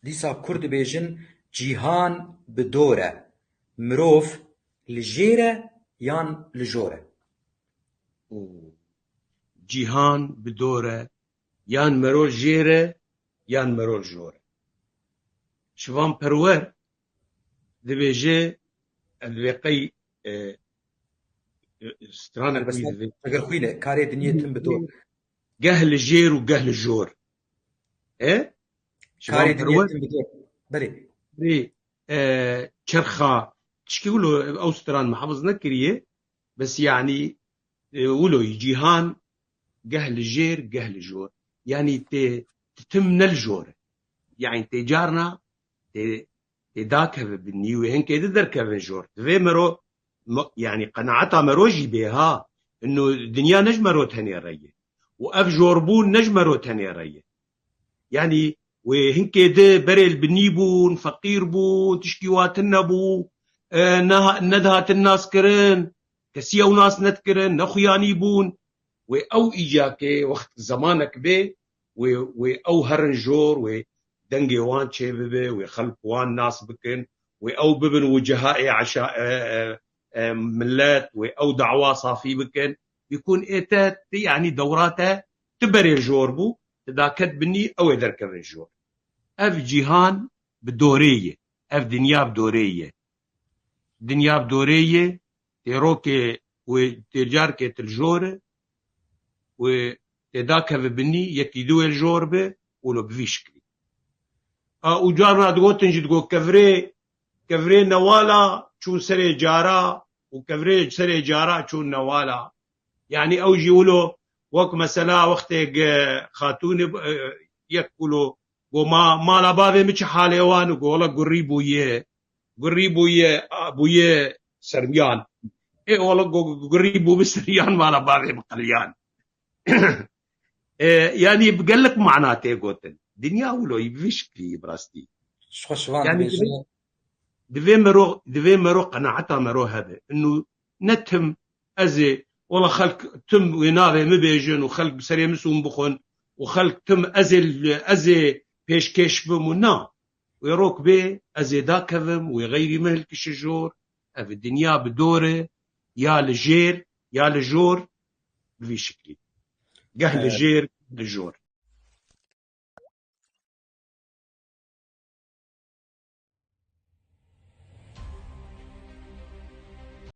دیسا کورد بیژن جیهان بدوره مروف لجیره یان لجوره. جیهان بدوره یان مرو جیره یان مرو جوره. شوان پرور دبیجه الوقی ستران بس كوي اگر خويله كاري دنيتهم بدور جهل جير وجهل جور ايه كاري شبان برود دنيتهم بدور بلي بي شرخة تشكي يقولوا اوستران محافظ نكريه بس يعني يقولوا جيهان جهل جير جهل جور يعني تتم الجور يعني تجارنا داكف بالنيو هنك يدر كفن جور في مرو يعني قناعتها مروجي بها انه الدنيا نجمرو تهني ريه واف جوربون نجمرو تهني ريه يعني وهنك ده بريل بنيبون فقير بون تشكيوات النبو ندهات الناس كرن كسيا وناس نتكرن نخياني بون او ايجاكي وقت زمانك به او هرن جور ودنجي وان شيبه وخلق وان ناس بكن او ببن وجهاء عشاء ملات او دعوة صافي بكن بيكون ايتات يعني دوراته تبري الجوربو تذاكت بني او يدركب الجور اف جيهان بدوريه اف دنيا بدوريه دنيا بدوريه تيروكي وتجاركي الجور وتذاكب بني يكيدو الجوربه ولو بفيشكلي وجارنا تقول تنجي تقول كفري نوالا شو سري جارا وكفري سري جارا شو نوالا يعني اوجي ولو وك مثلا وقتك خاتون يقولوا وما لا بابي مش حاليوان وقولا قريبويه بويه سريان ايه والله قريبو بسريان ما لا بابي بقليان يعني بقلك معناته قوتن دنيا ولو يبفشكي براستي يعني دفي مرو قناعتها مرو هذا انه نتهم ازي والله خلق تم وينابه مبيجن وخلق بسريه مسوم بخون وخلق تم ازي بيش كيش بمنا ويروك بي ازي داكفم ويغيري مهلك الشجور في الدنيا بدوره يا لجير يا لجور بفي شكلي قهل الجير للجور